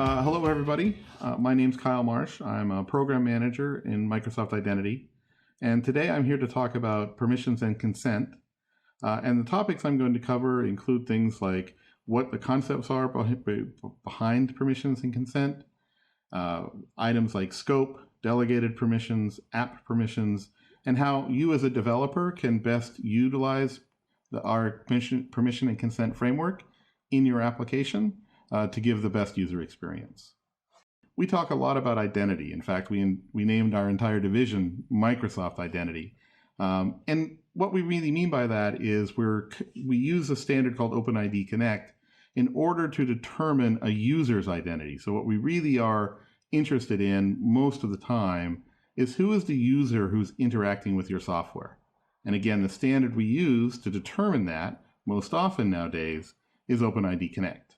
Hello, everybody. My name's Kyle Marsh. I'm a program manager in Microsoft Identity. And today I'm here to talk about permissions and consent. And the topics I'm going to cover include things like what the concepts are behind permissions and consent, items like scope, delegated permissions, app permissions, and how you as a developer can best utilize our permission and consent framework in your application to give the best user experience. We talk a lot about identity. In fact, we named our entire division Microsoft Identity. And what we really mean by that is we use a standard called OpenID Connect in order to determine a user's identity. So what we really are interested in most of the time is who is the user who's interacting with your software. And again, the standard we use to determine that most often nowadays is OpenID Connect.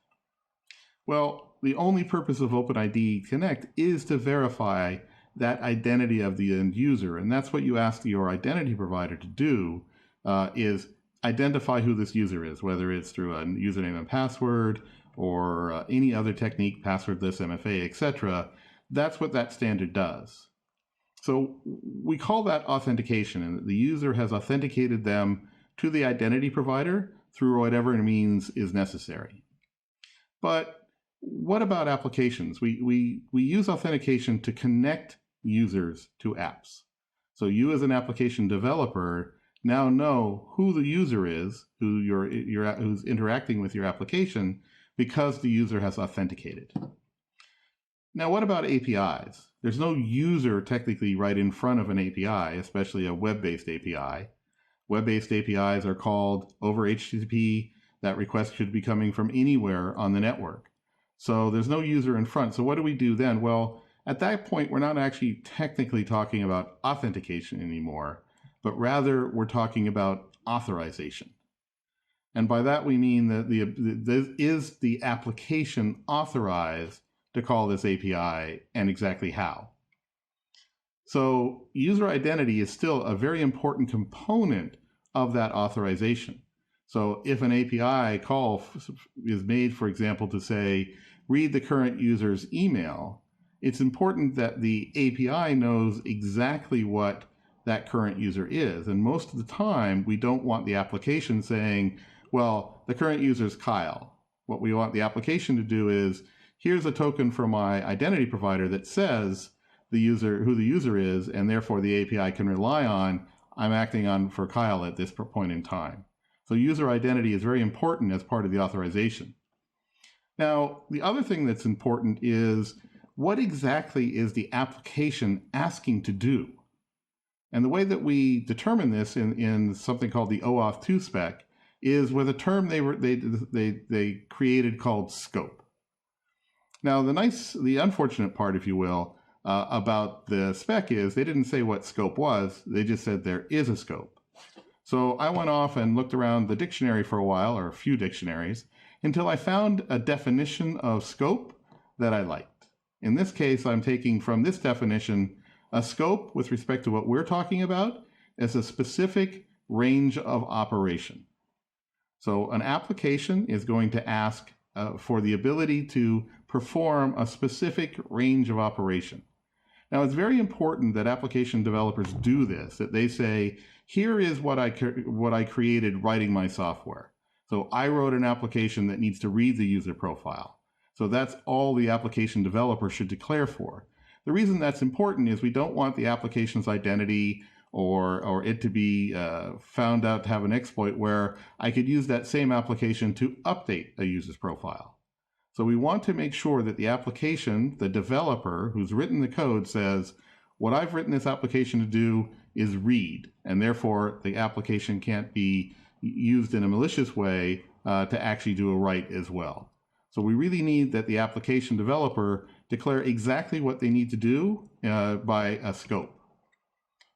Well, the only purpose of OpenID Connect is to verify that identity of the end user. And that's what you ask your identity provider to do, is identify who this user is, whether it's through a username and password or any other technique, passwordless, MFA, etc. That's what that standard does. So we call that authentication, and the user has authenticated them to the identity provider through whatever means is necessary. But what about applications? We use authentication to connect users to apps. So you as an application developer now know who the user is, who's interacting with your application, because the user has authenticated. Now, what about APIs? There's no user technically right in front of an API, especially a web-based API. Web-based APIs are called over HTTP. That request should be coming from anywhere on the network. So there's no user in front. So what do we do then? Well, at that point, we're not actually technically talking about authentication anymore, but rather we're talking about authorization. And by that, we mean that is the application authorized to call this API, and exactly how? So user identity is still a very important component of that authorization. So if an API call is made, for example, to say, read the current user's email, it's important that the API knows exactly what that current user is. And most of the time, we don't want the application saying, well, the current user is Kyle. What we want the application to do is, here's a token from my identity provider that says who the user is, and therefore the API can rely on, I'm acting on for Kyle at this point in time. So user identity is very important as part of the authorization. Now, the other thing that's important is, what exactly is the application asking to do? And the way that we determine this in something called the OAuth 2 spec is with a term they created called scope. Now, the unfortunate part, if you will, about the spec is they didn't say what scope was. They just said there is a scope. So I went off and looked around the dictionary for a while, or a few dictionaries, until I found a definition of scope that I liked. In this case, I'm taking from this definition a scope with respect to what we're talking about as a specific range of operation. So an application is going to ask for the ability to perform a specific range of operation. Now, it's very important that application developers do this, that they say, here is what I created writing my software. So I wrote an application that needs to read the user profile. So that's all the application developer should declare for. The reason that's important is we don't want the application's identity or it to be found out to have an exploit where I could use that same application to update a user's profile. So we want to make sure that the application, the developer who's written the code, says, what I've written this application to do is read, and therefore the application can't be used in a malicious way to actually do a write as well. So we really need that the application developer declare exactly what they need to do by a scope.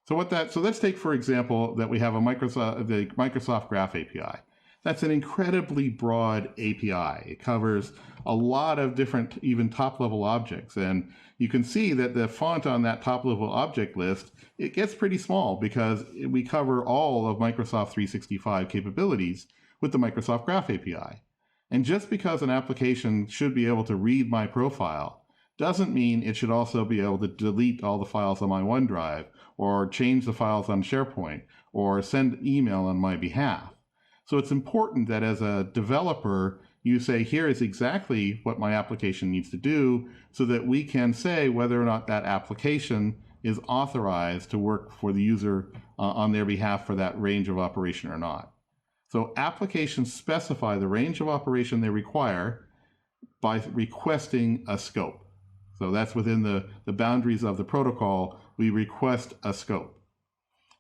So let's take, for example, that we have the Microsoft Graph API. That's an incredibly broad API. It covers a lot of different, even top-level objects. And you can see that the font on that top-level object list, it gets pretty small because we cover all of Microsoft 365 capabilities with the Microsoft Graph API. And just because an application should be able to read my profile doesn't mean it should also be able to delete all the files on my OneDrive, or change the files on SharePoint, or send email on my behalf. So it's important that as a developer, you say, here is exactly what my application needs to do, so that we can say whether or not that application is authorized to work for the user on their behalf for that range of operation or not. So applications specify the range of operation they require by requesting a scope. So that's within the boundaries of the protocol. We request a scope.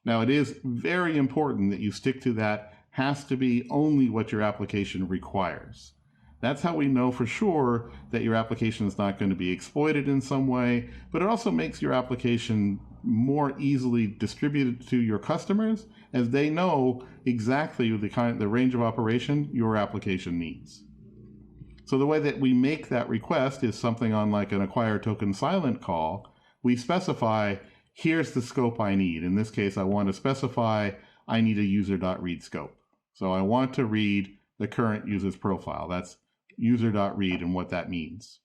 Now, it is very important that you stick to that. Has to be only what your application requires. That's how we know for sure that your application is not going to be exploited in some way, but it also makes your application more easily distributed to your customers, as they know exactly the range of operation your application needs. So the way that we make that request is something on like an acquire token silent call. We specify, here's the scope I need. In this case, I want to specify I need a user.read scope. So I want to read the current user's profile. That's user.read and what that means.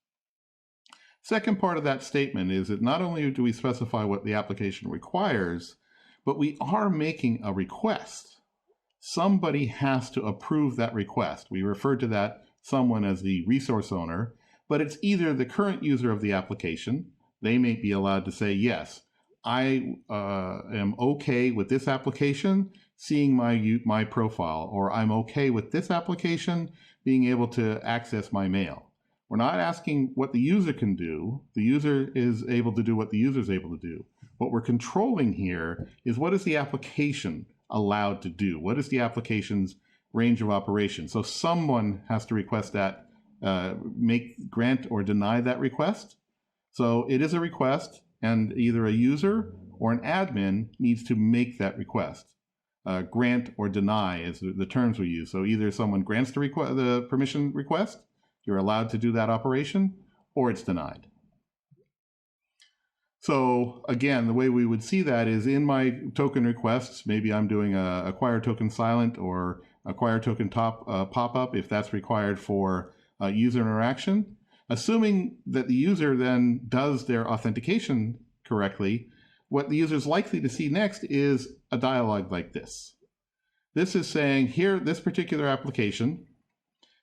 Second part of that statement is that not only do we specify what the application requires, but we are making a request. Somebody has to approve that request. We refer to that someone as the resource owner, but it's either the current user of the application. They may be allowed to say, yes, I am okay with this application seeing my profile, or I'm okay with this application being able to access my mail. We're not asking what the user can do. The user is able to do what the user is able to do. What we're controlling here is, what is the application allowed to do? What is the application's range of operation? So someone has to request that, grant or deny that request. So it is a request, and either a user or an admin needs to make that request. Grant or deny is the terms we use. So either someone grants the permission request, you're allowed to do that operation, or it's denied. So again, the way we would see that is in my token requests. Maybe I'm doing a acquire token silent or acquire token pop-up if that's required for user interaction. Assuming that the user then does their authentication correctly, what the user is likely to see next is a dialog like this. This is saying, here, this particular application,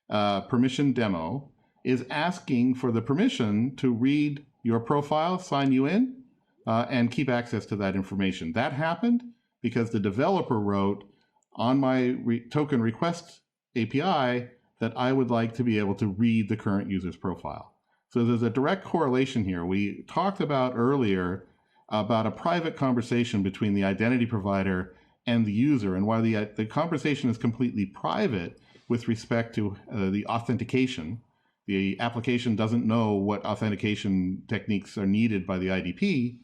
permission demo, is asking for the permission to read your profile, sign you in, and keep access to that information. That happened because the developer wrote on my token request API that I would like to be able to read the current user's profile. So there's a direct correlation here. We talked about earlier about a private conversation between the identity provider and the user, and why the conversation is completely private with respect to the authentication. The application doesn't know what authentication techniques are needed by the IDP.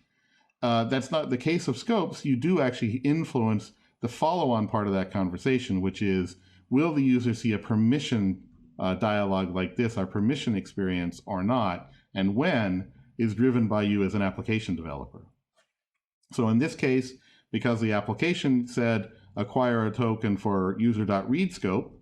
That's not the case of scopes. You do actually influence the follow-on part of that conversation, which is, will the user see a permission dialog like this, our permission experience, or not, and when, is driven by you as an application developer. So in this case, because the application said acquire a token for user.read scope,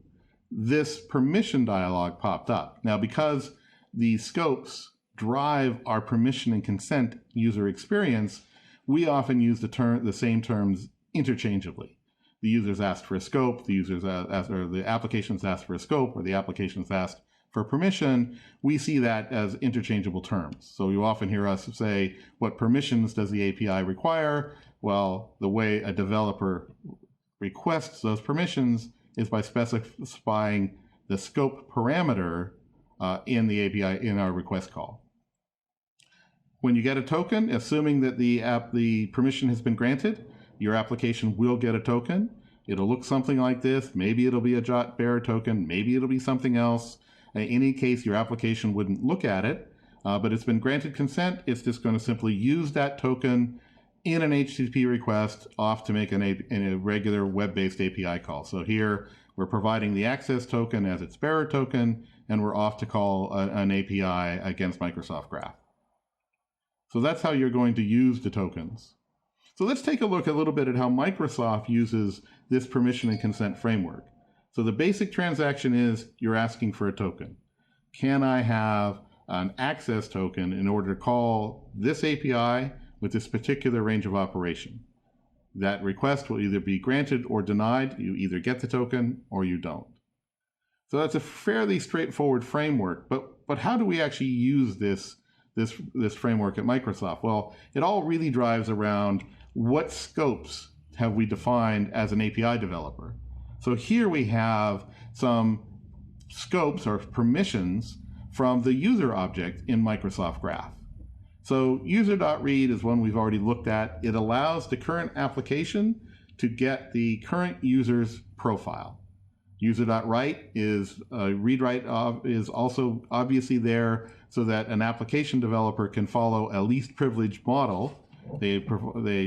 this permission dialog popped up. Now, because the scopes drive our permission and consent user experience, we often use the same terms interchangeably. The user's asked for a scope, the application's asked for a scope, or the application's asked for permission. We see that as interchangeable terms. So you often hear us say, what permissions does the API require? Well, the way a developer requests those permissions is by specifying the scope parameter in the API in our request call. When you get a token, assuming that the permission has been granted, your application will get a token. It'll look something like this. Maybe it'll be a jot bearer token. Maybe it'll be something else. In any case, your application wouldn't look at it, but it's been granted consent. It's just going to simply use that token in an HTTP request off to make a regular web-based API call. So here we're providing the access token as its bearer token, and we're off to call an API against Microsoft Graph. So that's how you're going to use the tokens. So let's take a look a little bit at how Microsoft uses this permission and consent framework. So the basic transaction is you're asking for a token. Can I have an access token in order to call this API with this particular range of operation? That request will either be granted or denied. You either get the token or you don't. So that's a fairly straightforward framework, but how do we actually use this framework at Microsoft? Well, it all really drives around what scopes have we defined as an API developer. So here we have some scopes or permissions from the user object in Microsoft Graph. So user.read is one we've already looked at. It allows the current application to get the current user's profile. User.write is read-write is also obviously there so that an application developer can follow a least privileged model. They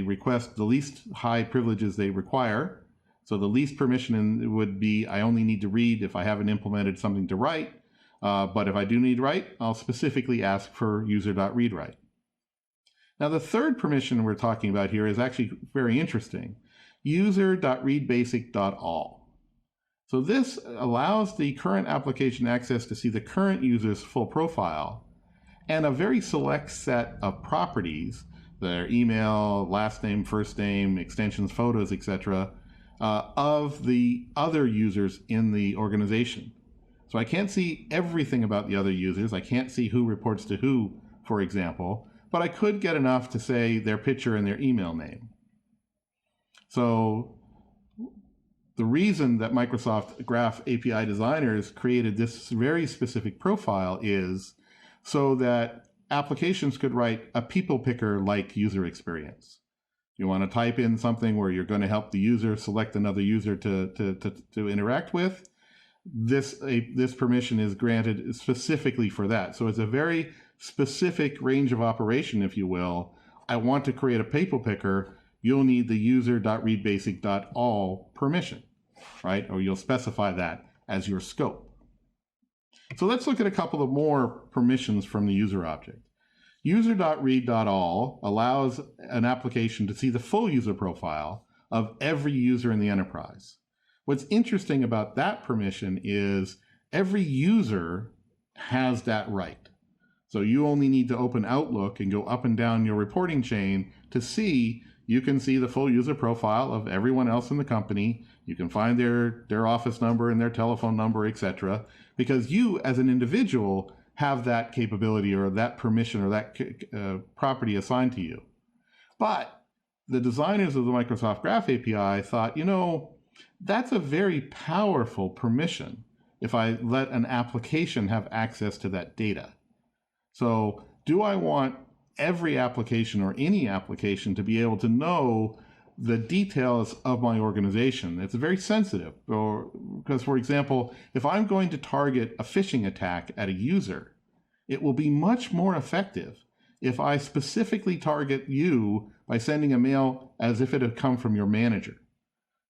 request the least high privileges they require. So the least permission would be I only need to read if I haven't implemented something to write. But if I do need to write, I'll specifically ask for user.readWrite. Now the third permission we're talking about here is actually very interesting. User.readBasic.all. So this allows the current application access to see the current user's full profile and a very select set of properties, their email, last name, first name, extensions, photos, etc., of the other users in the organization. So I can't see everything about the other users. I can't see who reports to who, for example, but I could get enough to say their picture and their email name. So the reason that Microsoft Graph API designers created this very specific profile is so that applications could write a people picker-like user experience. You want to type in something where you're going to help the user select another user to interact with. This permission is granted specifically for that. So it's a very specific range of operation, if you will. I want to create a people picker. You'll need the user.readBasic.all permission, right? Or you'll specify that as your scope. So let's look at a couple of more permissions from the user object. User.read.all allows an application to see the full user profile of every user in the enterprise. What's interesting about that permission is every user has that right. So you only need to open Outlook and go up and down your reporting chain to see, you can see the full user profile of everyone else in the company. You can find their office number and their telephone number, etc. Because you as an individual have that capability or that permission or that property assigned to you. But the designers of the Microsoft Graph API thought, that's a very powerful permission if I let an application have access to that data. So do I want every application or any application to be able to know the details of my organization? It's very sensitive. Because, for example, if I'm going to target a phishing attack at a user, it will be much more effective if I specifically target you by sending a mail as if it had come from your manager,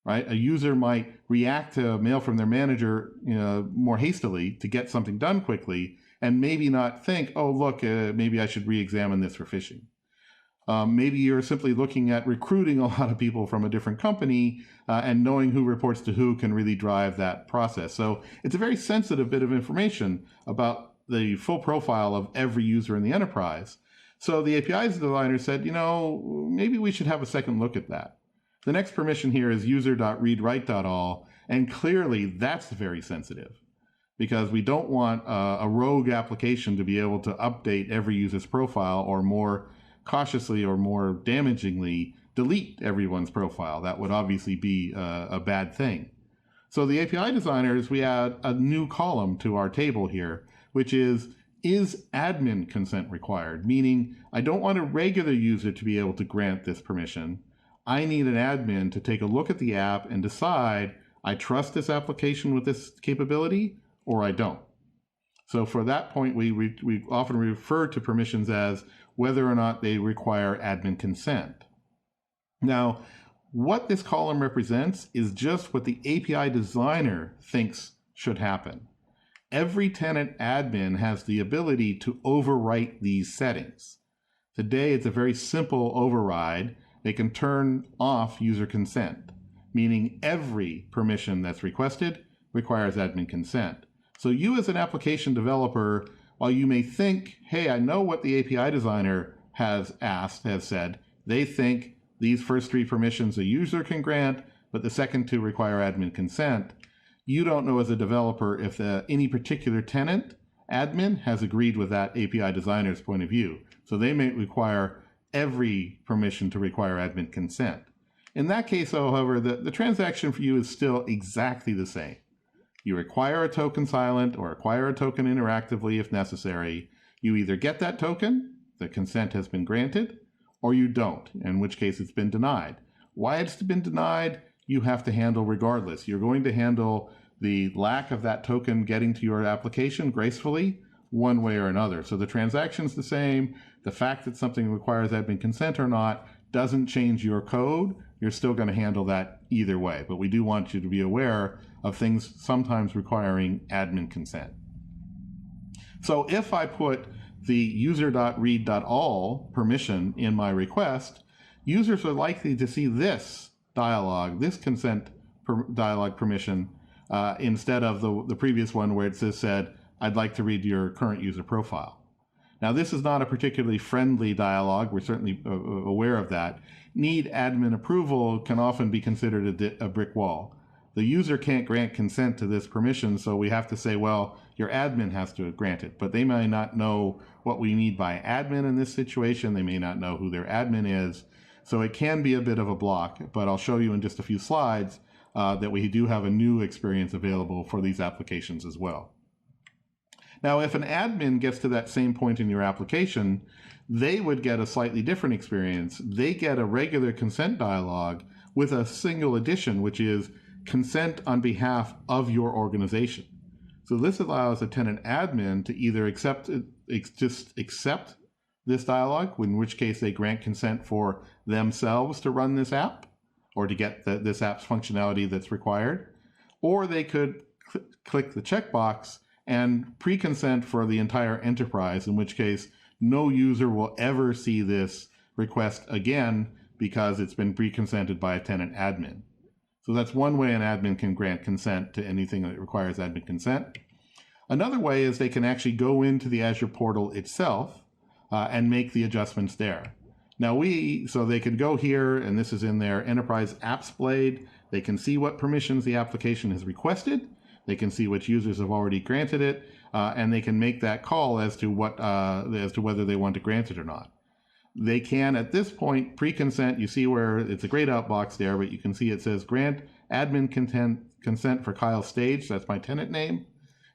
right? A user might react to a mail from their manager more hastily to get something done quickly and maybe not think, oh, look, maybe I should re-examine this for phishing. Maybe you're simply looking at recruiting a lot of people from a different company and knowing who reports to who can really drive that process. So it's a very sensitive bit of information about the full profile of every user in the enterprise. So the API's designer said, maybe we should have a second look at that. The next permission here is user.readWrite.all, and clearly that's very sensitive because we don't want a rogue application to be able to update every user's profile or more cautiously or more damagingly delete everyone's profile. That would obviously be a bad thing. So the API designers, we add a new column to our table here, which is admin consent required? Meaning I don't want a regular user to be able to grant this permission. I need an admin to take a look at the app and decide I trust this application with this capability or I don't. So for that point, we often refer to permissions as whether or not they require admin consent. Now, what this column represents is just what the API designer thinks should happen. Every tenant admin has the ability to overwrite these settings. Today, it's a very simple override. They can turn off user consent, meaning every permission that's requested requires admin consent. So you as an application developer, while you may think, hey, I know what the API designer has said, they think these first 3 permissions a user can grant, but the second 2 require admin consent. You don't know as a developer if any particular tenant admin has agreed with that API designer's point of view. So they may require every permission to require admin consent. In that case, however, the transaction for you is still exactly the same. You require a token silent or acquire a token interactively if necessary. You either get that token, the consent has been granted, or you don't, in which case it's been denied. Why it's been denied, you have to handle regardless. You're going to handle the lack of that token getting to your application gracefully one way or another. So the transaction's the same. The fact that something requires admin consent or not doesn't change your code. You're still going to handle that either way. But we do want you to be aware of things sometimes requiring admin consent. So if I put the user.read.all permission in my request, users are likely to see this dialog, this consent dialog permission, instead of the previous one where it said, I'd like to read your current user profile. Now, this is not a particularly friendly dialog. We're certainly aware of that. Need admin approval can often be considered a brick wall. The user can't grant consent to this permission, so we have to say, well, your admin has to grant it. But they may not know what we need by admin in this situation. They may not know who their admin is. So it can be a bit of a block, but I'll show you in just a few slides that we do have a new experience available for these applications as well. Now, if an admin gets to that same point in your application, they would get a slightly different experience. They get a regular consent dialog with a single addition, which is consent on behalf of your organization. So this allows a tenant admin to either just accept this dialog, in which case they grant consent for themselves to run this app or to get this app's functionality that's required, or they could click the checkbox and pre-consent for the entire enterprise, in which case no user will ever see this request again because it's been pre-consented by a tenant admin. So that's one way an admin can grant consent to anything that requires admin consent. Another way is they can actually go into the Azure portal itself and make the adjustments there. Now so they can go here, and this is in their Enterprise Apps Blade. They can see what permissions the application has requested. They can see which users have already granted it, and they can make that call as to whether they want to grant it or not. They can, at this point, pre-consent. You see where it's a grayed out box there, but you can see it says grant admin consent for Kyle Stage. That's my tenant name.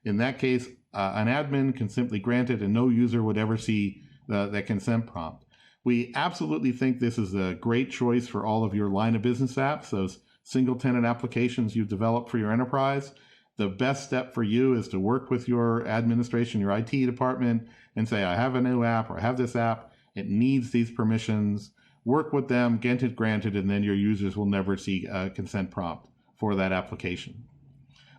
In that case, an admin can simply grant it, and no user would ever see that consent prompt. We absolutely think this is a great choice for all of your line of business apps, those single tenant applications you've developed for your enterprise. The best step for you is to work with your administration, your IT department, and say, I have a new app, or I have this app, it needs these permissions. Work with them, get it granted, and then your users will never see a consent prompt for that application.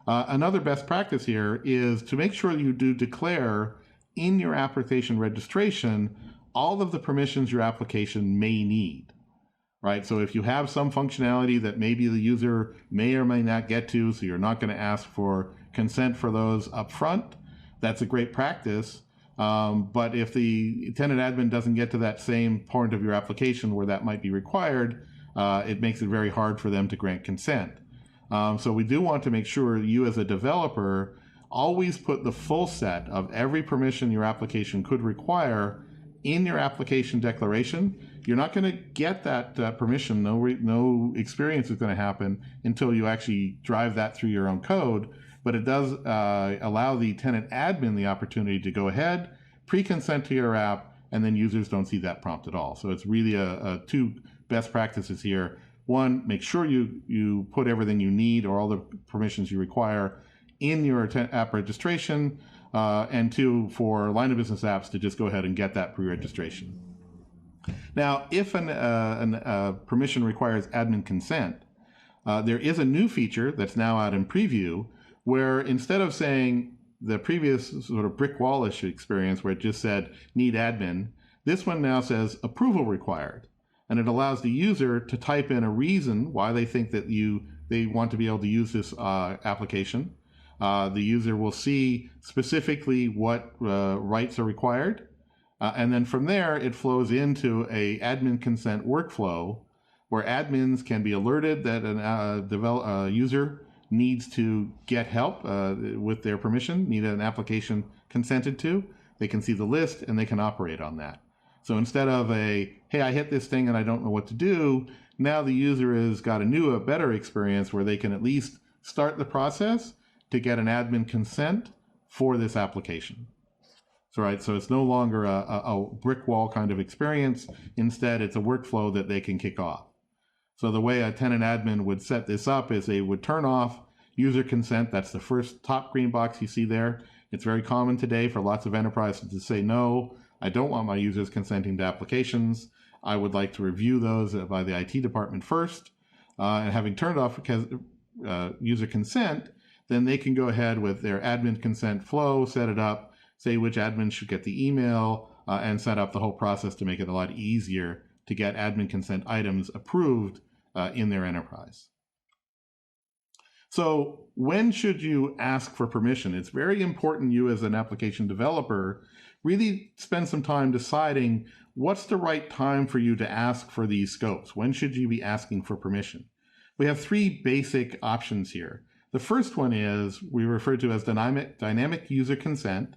Another best practice here is to make sure you do declare in your application registration all of the permissions your application may need. Right? So if you have some functionality that maybe the user may or may not get to, so you're not going to ask for consent for those up front, that's a great practice. But if the tenant admin doesn't get to that same point of your application where that might be required, it makes it very hard for them to grant consent. So we do want to make sure you as a developer always put the full set of every permission your application could require in your application declaration. You're not going to get that permission. No experience is going to happen until you actually drive that through your own code. But it does allow the tenant admin the opportunity to go ahead, pre-consent to your app, and then users don't see that prompt at all. So it's really two best practices here. One, make sure you put everything you need or all the permissions you require in your app registration. And two, for line of business apps to just go ahead and get that pre-registration. Now, if a permission requires admin consent, there is a new feature that's now out in preview where instead of saying the previous sort of brick wall-ish experience where it just said need admin, this one now says approval required. And it allows the user to type in a reason why they think that they want to be able to use this application. The user will see specifically what rights are required. And then from there, it flows into a admin consent workflow where admins can be alerted that a user needs to get help with their permission, need an application consented to. They can see the list and they can operate on that. So instead of hey, I hit this thing and I don't know what to do, now the user has got a better experience where they can at least start the process to get an admin consent for this application. So it's no longer a brick wall kind of experience. Instead, it's a workflow that they can kick off. So the way a tenant admin would set this up is they would turn off user consent. That's the first top green box you see there. It's very common today for lots of enterprises to say, no, I don't want my users consenting to applications. I would like to review those by the IT department first. And having turned off user consent, then they can go ahead with their admin consent flow, set it up, say which admin should get the email, and set up the whole process to make it a lot easier to get admin consent items approved in their enterprise. So when should you ask for permission? It's very important you as an application developer really spend some time deciding what's the right time for you to ask for these scopes. When should you be asking for permission? We have three basic options here. The first one is we refer to as dynamic user consent,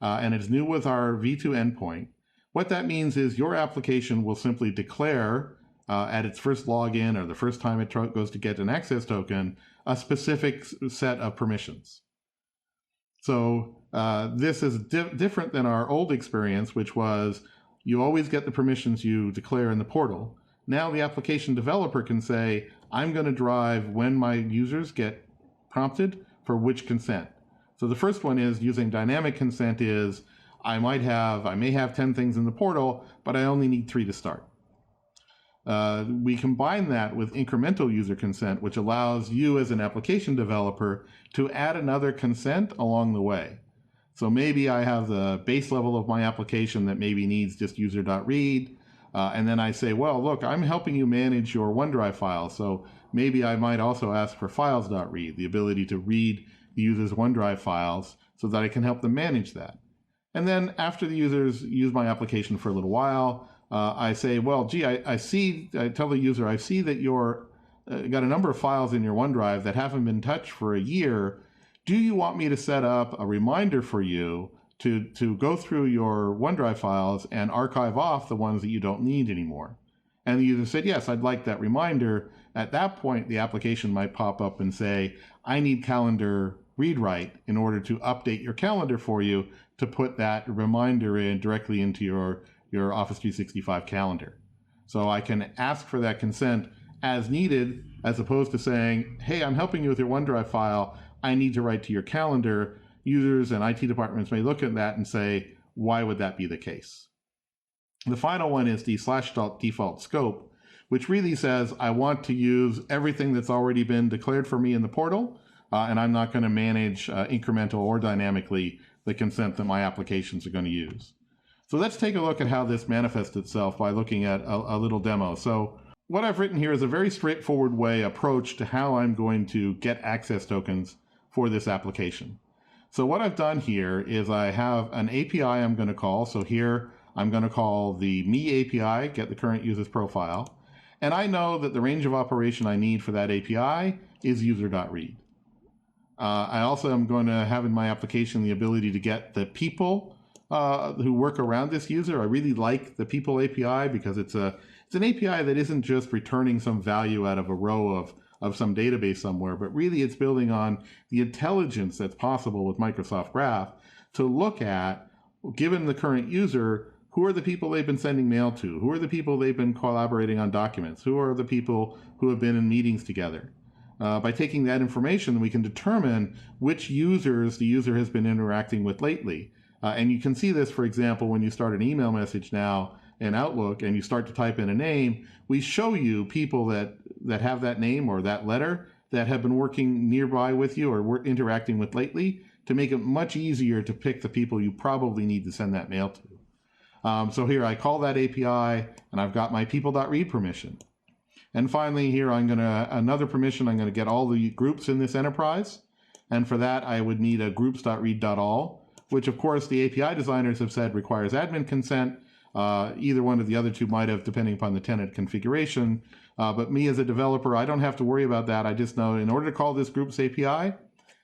and it's new with our V2 endpoint. What that means is your application will simply declare at its first login or the first time it goes to get an access token, a specific set of permissions. So this is different than our old experience, which was you always get the permissions you declare in the portal. Now the application developer can say, I'm going to drive when my users get prompted for which consent. So the first one is using dynamic consent is I may have 10 things in the portal, but I only need 3 to start. We combine that with incremental user consent, which allows you as an application developer to add another consent along the way. So maybe I have the base level of my application that maybe needs just user.read. And then I say, well, look, I'm helping you manage your OneDrive files. So maybe I might also ask for files.read, the ability to read the user's OneDrive files so that I can help them manage that. And then after the users use my application for a little while, I say, well, gee, I tell the user, I see that you're got a number of files in your OneDrive that haven't been touched for a year. Do you want me to set up a reminder for you to go through your OneDrive files and archive off the ones that you don't need anymore? And the user said, yes, I'd like that reminder. At that point, the application might pop up and say, I need calendar read-write in order to update your calendar for you to put that reminder in directly into your Office 365 calendar. So I can ask for that consent as needed, as opposed to saying, hey, I'm helping you with your OneDrive file. I need to write to your calendar. Users and IT departments may look at that and say, why would that be the case? The final one is the /default scope, which really says I want to use everything that's already been declared for me in the portal, and I'm not going to manage incremental or dynamically the consent that my applications are going to use. So let's take a look at how this manifests itself by looking at a little demo. So what I've written here is a very straightforward approach to how I'm going to get access tokens for this application. So what I've done here is I have an API I'm going to call. So here I'm going to call the me API, get the current user's profile. And I know that the range of operation I need for that API is user.read. I also am going to have in my application the ability to get the people who work around this user. I really like the people API because it's an API that isn't just returning some value out of a row of some database somewhere, but really it's building on the intelligence that's possible with Microsoft Graph to look at, given the current user, who are the people they've been sending mail to? Who are the people they've been collaborating on documents? Who are the people who have been in meetings together? By taking that information, we can determine which users the user has been interacting with lately. And you can see this, for example, when you start an email message now in Outlook and you start to type in a name, we show you people that have that name or that letter that have been working nearby with you or interacting with lately to make it much easier to pick the people you probably need to send that mail to. So here I call that API and I've got my people.read permission. And finally here another permission, I'm going to get all the groups in this enterprise. And for that, I would need a groups.read.all, which of course the API designers have said requires admin consent. Either one of the other two might have, depending upon the tenant configuration. But me as a developer, I don't have to worry about that. I just know in order to call this groups API,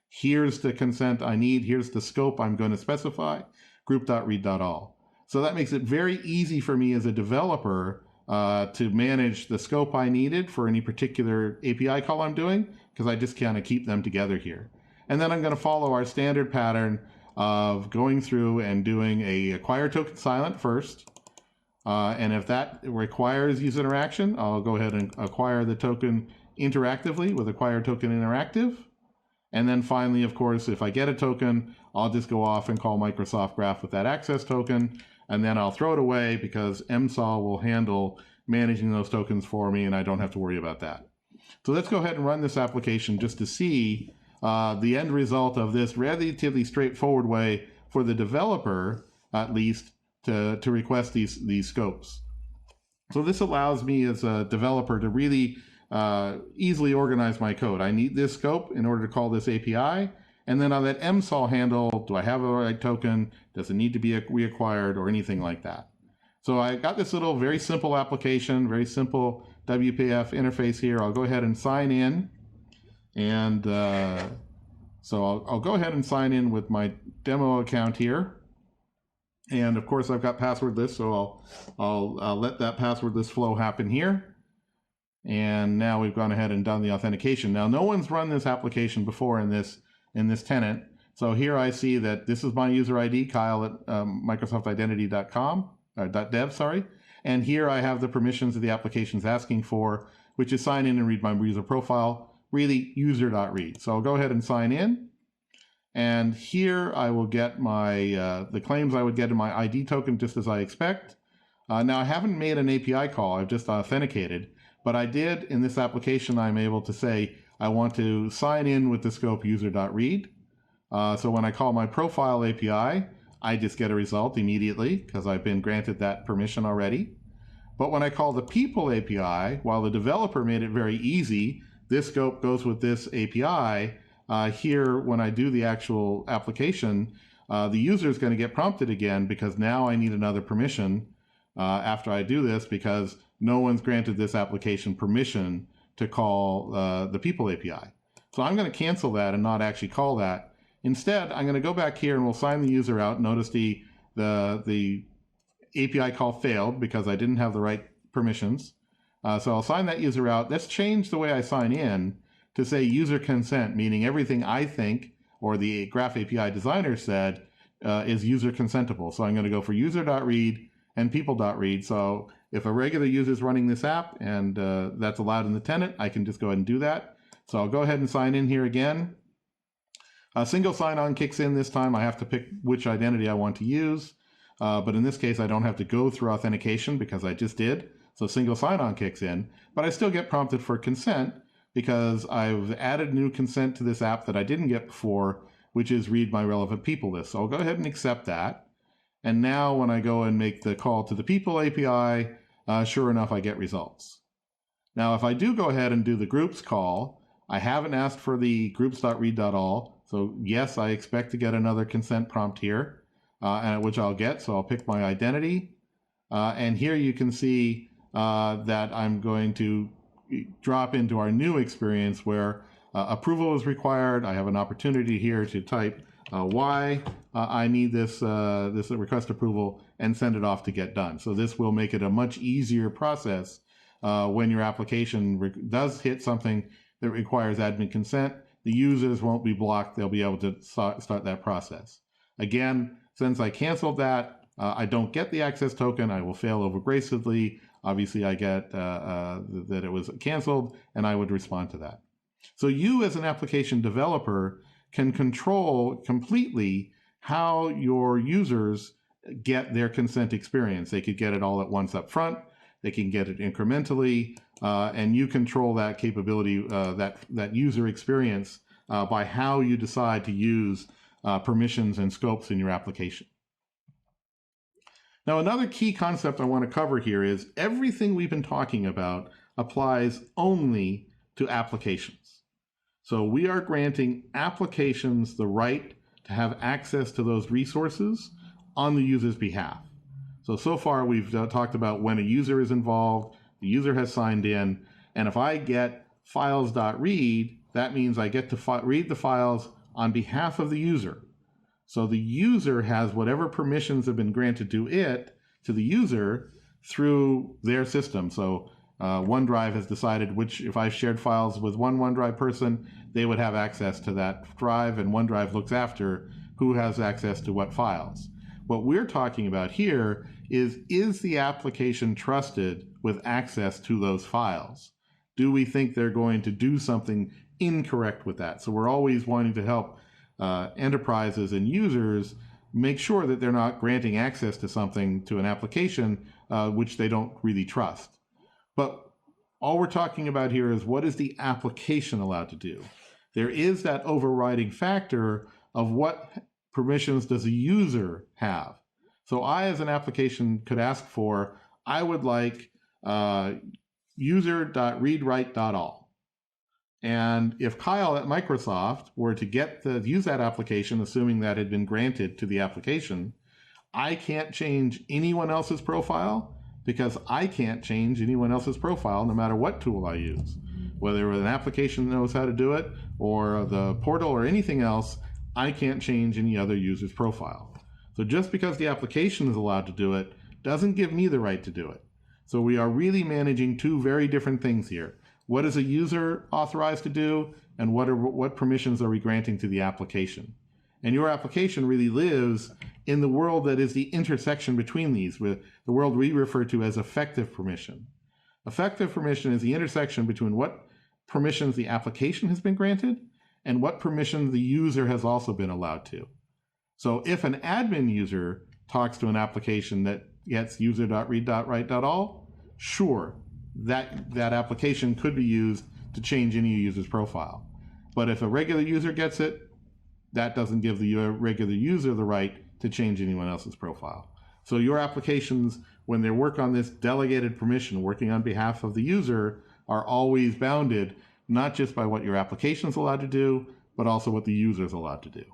here's the consent I need, here's the scope I'm going to specify, group.read.all. So that makes it very easy for me as a developer to manage the scope I needed for any particular API call I'm doing, because I just kind of keep them together here. And then I'm going to follow our standard pattern of going through and doing a acquire token silent first. And if that requires user interaction, I'll go ahead and acquire the token interactively with acquire token interactive. And then finally, of course, if I get a token, I'll just go off and call Microsoft Graph with that access token, and then I'll throw it away because MSOL will handle managing those tokens for me, and I don't have to worry about that. So let's go ahead and run this application just to see the end result of this relatively straightforward way for the developer, at least, to request these scopes. So this allows me as a developer to really easily organize my code. I need this scope in order to call this API, and then I'll let MSOL handle, do I have a right token, does it need to be reacquired, or anything like that. So I got this little very simple application, very simple WPF interface here. I'll go ahead and sign in, and so I'll go ahead and sign in with my demo account here. And of course I've got passwordless, so I'll let that passwordless flow happen here. And now we've gone ahead and done the authentication. Now no one's run this application before in this tenant. So here I see that this is my user ID, Kyle at microsoftidentity.com, .dev, sorry. And here I have the permissions that the application's asking for, which is sign in and read my user profile, really user.read. So I'll go ahead and sign in. And here I will get my the claims I would get in my ID token just as I expect. Now I haven't made an API call, I've just authenticated, but I did in this application, I'm able to say I want to sign in with the scope user.read. So when I call my profile API, I just get a result immediately because I've been granted that permission already. But when I call the people API, while the developer made it very easy, this scope goes with this API. Here, when I do the actual application, the user is going to get prompted again because now I need another permission after I do this because no one's granted this application permission to call the people API. So I'm going to cancel that and not actually call that. Instead, I'm going to go back here and we'll sign the user out. Notice the API call failed because I didn't have the right permissions. So I'll sign that user out. Let's change the way I sign in to say user consent, meaning everything I think or the Graph API designer said is user consentable. So I'm going to go for user.read and people.read. So if a regular user is running this app and that's allowed in the tenant, I can just go ahead and do that. So I'll go ahead and sign in here again. A single sign-on kicks in this time. I have to pick which identity I want to use. But in this case, I don't have to go through authentication because I just did. So single sign-on kicks in. But I still get prompted for consent because I've added new consent to this app that I didn't get before, which is read my relevant people list. So I'll go ahead and accept that. And now when I go and make the call to the people API, sure enough, I get results. Now, if I do go ahead and do the groups call, I haven't asked for the groups.read.all. So yes, I expect to get another consent prompt here, which I'll get. So I'll pick my identity. And here you can see that I'm going to drop into our new experience where approval is required. I have an opportunity here to type why I need this request approval and send it off to get done. So this will make it a much easier process when your application does hit something that requires admin consent. The users won't be blocked. They'll be able to start that process. Again, since I canceled that, I don't get the access token. I will fail over gracefully. Obviously, I get that it was canceled, and I would respond to that. So you as an application developer can control completely how your users get their consent experience. They could get it all at once up front. They can get it incrementally, and you control that capability, that user experience by how you decide to use permissions and scopes in your application. Now, another key concept I want to cover here is everything we've been talking about applies only to applications. So we are granting applications the right to have access to those resources on the user's behalf. So far we've talked about when a user is involved, the user has signed in, and if I get files.read, that means I get to read the files on behalf of the user. So the user has whatever permissions have been granted to the user, through their system. So OneDrive has decided if I've shared files with one OneDrive person, they would have access to that drive, and OneDrive looks after who has access to what files. What we're talking about here is the application trusted with access to those files? Do we think they're going to do something incorrect with that? So we're always wanting to help enterprises and users make sure that they're not granting access to something, to an application, which they don't really trust. But all we're talking about here is, what is the application allowed to do? There is that overriding factor of what permissions does a user have. So I, as an application, could ask for, I would like user.readwrite.all. And if Kyle at Microsoft were to use that application, assuming that had been granted to the application, I can't change anyone else's profile, because I can't change anyone else's profile no matter what tool I use. Whether an application knows how to do it, or the portal, or anything else, I can't change any other user's profile. So just because the application is allowed to do it doesn't give me the right to do it. So we are really managing two very different things here. What is a user authorized to do, and what permissions are we granting to the application? And your application really lives in the world that is the intersection between these, with the world we refer to as effective permission. Effective permission is the intersection between what permissions the application has been granted and what permissions the user has also been allowed to. So if an admin user talks to an application that gets user.read.write.all, sure, that application could be used to change any user's profile. But if a regular user gets it, that doesn't give the regular user the right to change anyone else's profile. So your applications, when they work on this delegated permission, working on behalf of the user, are always bounded not just by what your application is allowed to do, but also what the user is allowed to do.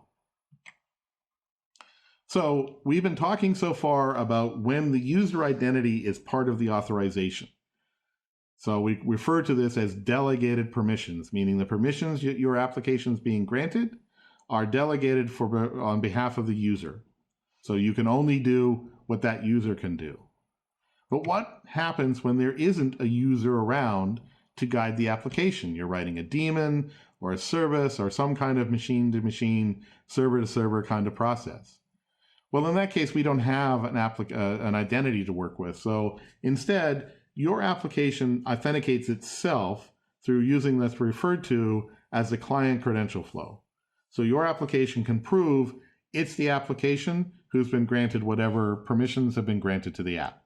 So we've been talking so far about when the user identity is part of the authorization. So we refer to this as delegated permissions, meaning the permissions your application is being granted are delegated on behalf of the user. So you can only do what that user can do. But what happens when there isn't a user around to guide the application? You're writing a daemon or a service or some kind of machine-to-machine, server-to-server kind of process. Well, in that case, we don't have an identity to work with. So instead, your application authenticates itself through using what's referred to as the client credential flow. So your application can prove it's the application who's been granted whatever permissions have been granted to the app.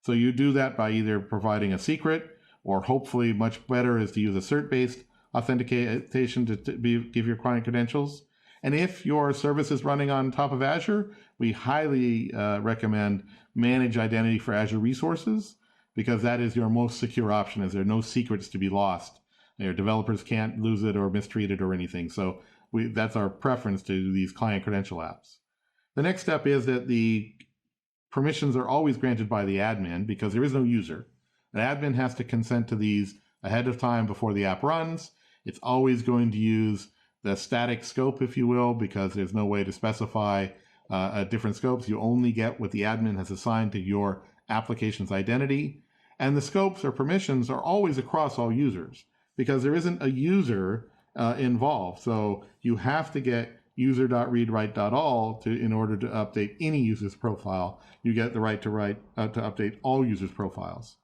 So you do that by either providing a secret, or hopefully much better is to use a cert-based authentication to give your client credentials. And if your service is running on top of Azure, we highly recommend Manage Identity for Azure Resources, because that is your most secure option, as there are no secrets to be lost. Your developers can't lose it or mistreat it or anything. So that's our preference to these client credential apps. The next step is that the permissions are always granted by the admin, because there is no user. An admin has to consent to these ahead of time before the app runs. It's always going to use the static scope, if you will, because there's no way to specify different scopes. You only get what the admin has assigned to your application's identity. And the scopes or permissions are always across all users, because there isn't a user involved. So you have to get user.readwrite.all in order to update any user's profile. You get the right to update all users' profiles.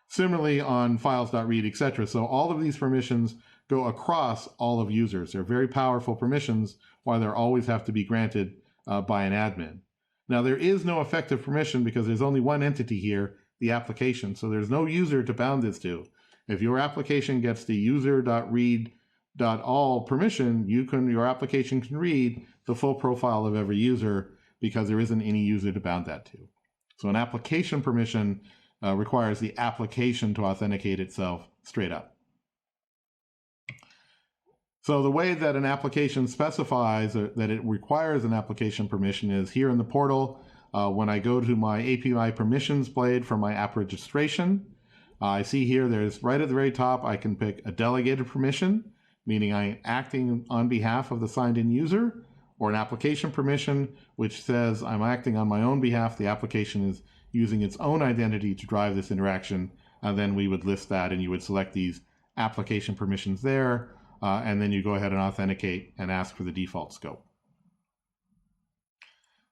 Similarly on files.read, etc. So all of these permissions go across all of users. They're very powerful permissions, while they always have to be granted by an admin. Now, there is no effective permission because there's only one entity here, the application. So there's no user to bound this to. If your application gets the user.read.all permission, your application can read the full profile of every user, because there isn't any user to bound that to. So an application permission requires the application to authenticate itself straight up. So the way that an application specifies that it requires an application permission is here in the portal. When I go to my API permissions blade for my app registration, I see here there's right at the very top, I can pick a delegated permission, meaning I'm acting on behalf of the signed in user, or an application permission, which says I'm acting on my own behalf. The application is using its own identity to drive this interaction. And then we would list that and you would select these application permissions there. And then you go ahead and authenticate and ask for the default scope.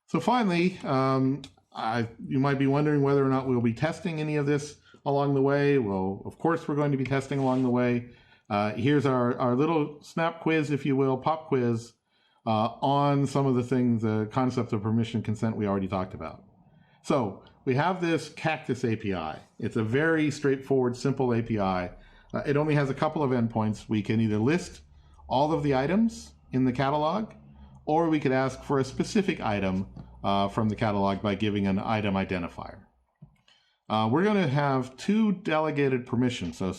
So finally, you might be wondering whether or not we'll be testing any of this along the way. Well, of course we're going to be testing along the way. Here's our little snap quiz, if you will, pop quiz on some of the things, the concept of permission consent we already talked about. So we have this Cactus API. It's a very straightforward, simple API. It only has a couple of endpoints. We can either list all of the items in the catalog, or we could ask for a specific item from the catalog by giving an item identifier. We're going to have two delegated permissions, so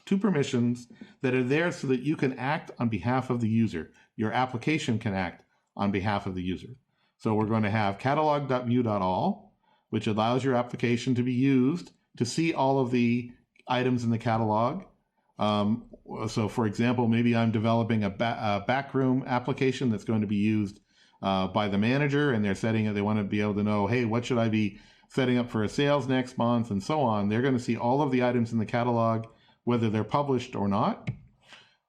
two permissions that are there so that you can act on behalf of the user. Your application can act on behalf of the user. So we're going to have catalog.view.all, which allows your application to be used to see all of the items in the catalog. So for example, maybe I'm developing a backroom application that's going to be used by the manager, and they're setting it, they want to be able to know, hey, what should I be setting up for a sales next month, and so on. They're going to see all of the items in the catalog, whether they're published or not.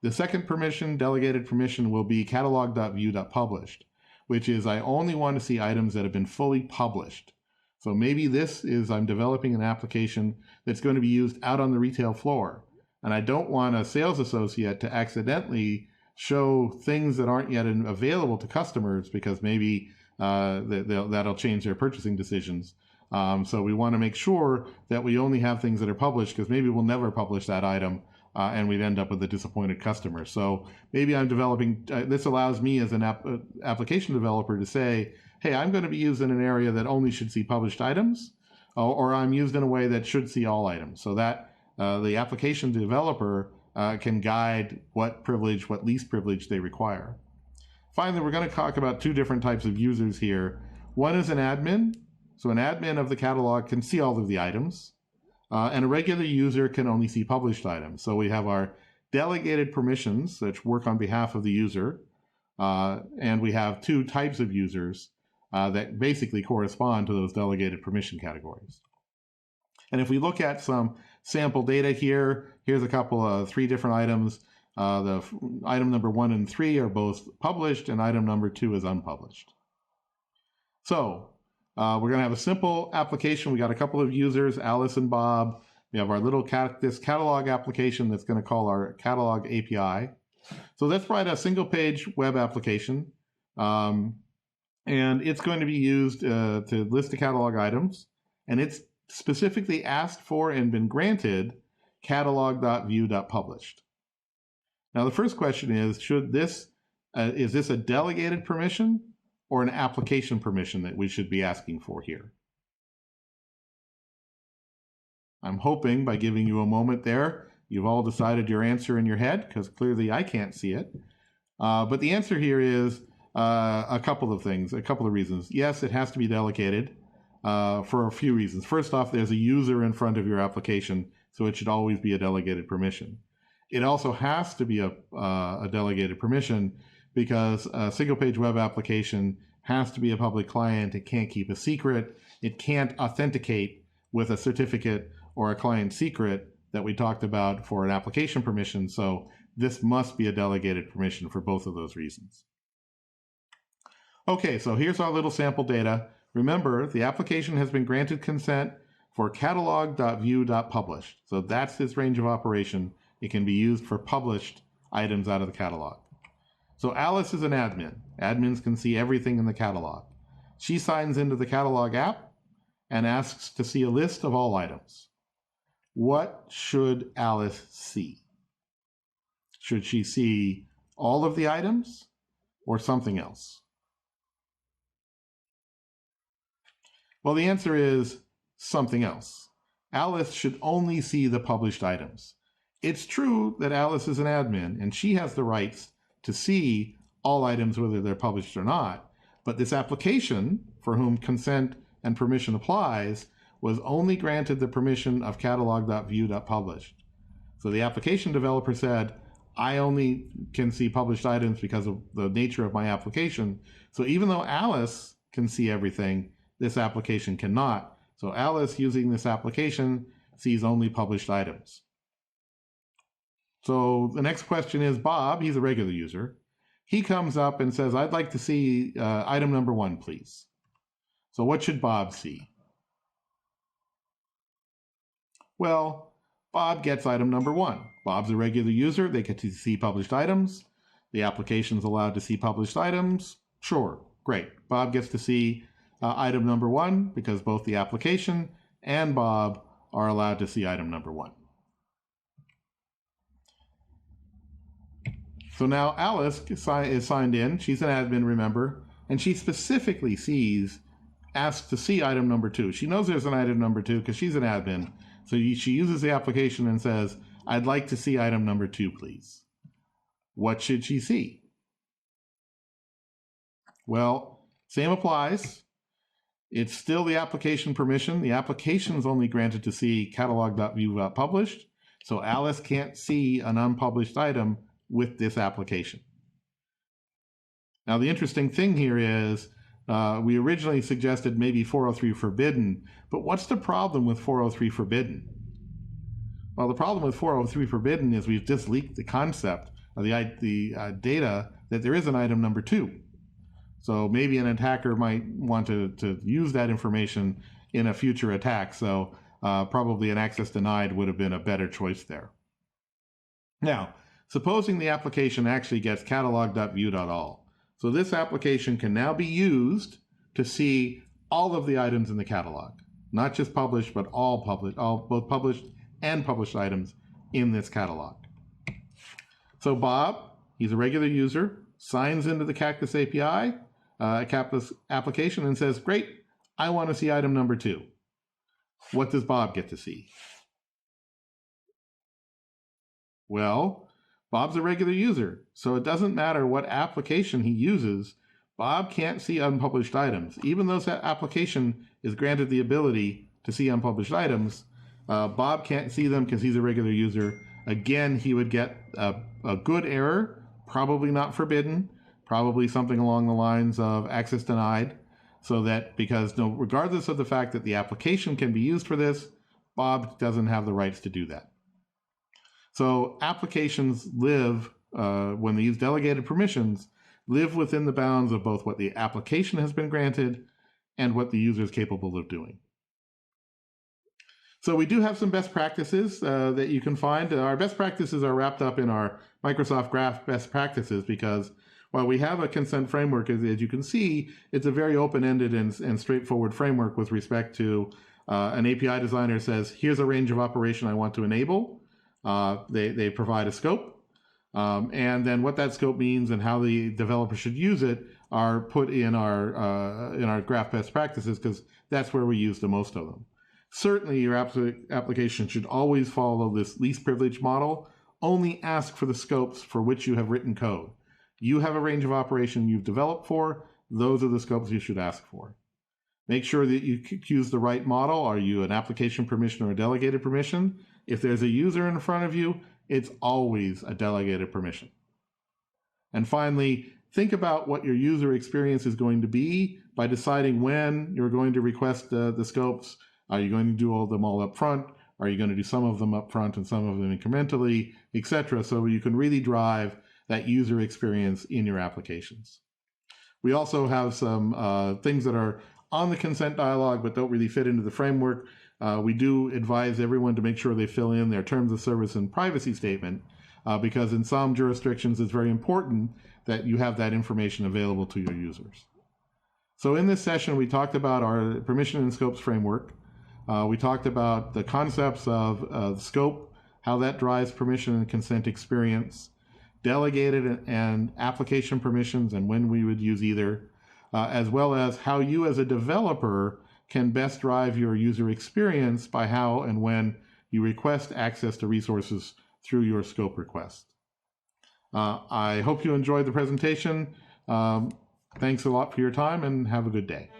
The second permission, delegated permission, will be catalog.view.published, which is I only want to see items that have been fully published. So maybe this is I'm developing an application that's going to be used out on the retail floor. And I don't want a sales associate to accidentally show things that aren't yet available to customers because maybe that'll change their purchasing decisions. So we want to make sure that we only have things that are published, because maybe we'll never publish that item and we'd end up with a disappointed customer. So maybe I'm developing, this allows me as an application developer to say, hey, I'm going to be used in an area that only should see published items, or I'm used in a way that should see all items. So that the application developer can guide what privilege, what least privilege they require. Finally, we're going to talk about two different types of users here. One is an admin. So an admin of the catalog can see all of the items, and a regular user can only see published items. So we have our delegated permissions that work on behalf of the user, and we have two types of users that basically correspond to those delegated permission categories. And if we look at some sample data here, here's a couple of three different items. The item number 1 and 3 are both published, and item number 2 is unpublished. So we're going to have a simple application. We got a couple of users, Alice and Bob. We have our little Cactus Catalog application that's going to call our Catalog API. So let's write a single page web application. And it's going to be used to list the catalog items. And it's specifically asked for and been granted catalog.view.published. Now the first question is, is this a delegated permission or an application permission that we should be asking for here? I'm hoping by giving you a moment there, you've all decided your answer in your head, because clearly I can't see it. But the answer here is a couple of things, a couple of reasons. Yes, it has to be delegated for a few reasons. First off, there's a user in front of your application, so it should always be a delegated permission. It also has to be a delegated permission because a single page web application has to be a public client. It can't keep a secret. It can't authenticate with a certificate or a client secret that we talked about for an application permission. So this must be a delegated permission for both of those reasons. Okay, so here's our little sample data. Remember, the application has been granted consent for catalog.view.published. So that's its range of operation. It can be used for published items out of the catalog. So Alice is an admin. Admins can see everything in the catalog. She signs into the catalog app and asks to see a list of all items. What should Alice see? Should she see all of the items or something else? Well, the answer is something else. Alice should only see the published items. It's true that Alice is an admin and she has the rights to see all items, whether they're published or not. But this application, for whom consent and permission applies, was only granted the permission of catalog.view.published. So the application developer said, I only can see published items because of the nature of my application. So even though Alice can see everything, this application cannot. So Alice, using this application, sees only published items. So the next question is Bob. He's a regular user. He comes up and says, I'd like to see item number 1, please. So what should Bob see? Well, Bob gets item number 1. Bob's a regular user. They get to see published items. The application's allowed to see published items. Sure, great. Bob gets to see item number 1 because both the application and Bob are allowed to see item number 1. So now Alice is signed in. She's an admin, remember, and she specifically asks to see item number 2. She knows there's an item number 2 because she's an admin. So she uses the application and says, I'd like to see item number 2, please. What should she see? Well, same applies. It's still the application permission. The application is only granted to see catalog.view.published. So Alice can't see an unpublished item with this application. Now, the interesting thing here is we originally suggested maybe 403 forbidden, but what's the problem with 403 forbidden? Well, the problem with 403 forbidden is we've just leaked the concept of the data that there is an item number 2. So maybe an attacker might want to use that information in a future attack. So probably an access denied would have been a better choice there. Now, supposing the application actually gets catalog.view.all. So this application can now be used to see all of the items in the catalog, not just published, but both published and published items in this catalog. So Bob, he's a regular user, signs into the Cactus API, Cactus application, and says, great, I want to see item number 2. What does Bob get to see? Well, Bob's a regular user, so it doesn't matter what application he uses, Bob can't see unpublished items. Even though that application is granted the ability to see unpublished items, Bob can't see them because he's a regular user. Again, he would get a good error, probably not forbidden, probably something along the lines of access denied, so that regardless of the fact that the application can be used for this, Bob doesn't have the rights to do that. So applications live, when they use delegated permissions, live within the bounds of both what the application has been granted and what the user is capable of doing. So we do have some best practices that you can find. Our best practices are wrapped up in our Microsoft Graph best practices because while we have a consent framework, as you can see, it's a very open-ended and straightforward framework with respect to an API designer says, here's a range of operation I want to enable. They provide a scope, and then what that scope means and how the developer should use it are put in our graph best practices because that's where we use the most of them. Certainly, your application should always follow this least privilege model. Only ask for the scopes for which you have written code. You have a range of operation you've developed for. Those are the scopes you should ask for. Make sure that you use the right model. Are you an application permission or a delegated permission? If there's a user in front of you, it's always a delegated permission. And finally, think about what your user experience is going to be by deciding when you're going to request the scopes. Are you going to do all of them all up front? Are you going to do some of them up front and some of them incrementally, etc., so you can really drive that user experience in your applications. We also have some things that are on the consent dialog but don't really fit into the framework. We do advise everyone to make sure they fill in their terms of service and privacy statement because in some jurisdictions it's very important that you have that information available to your users. So in this session we talked about our permission and scopes framework. We talked about the concepts of scope, how that drives permission and consent experience, delegated and application permissions and when we would use either, as well as how you as a developer can best drive your user experience by how and when you request access to resources through your scope request. I hope you enjoyed the presentation. Thanks a lot for your time and have a good day.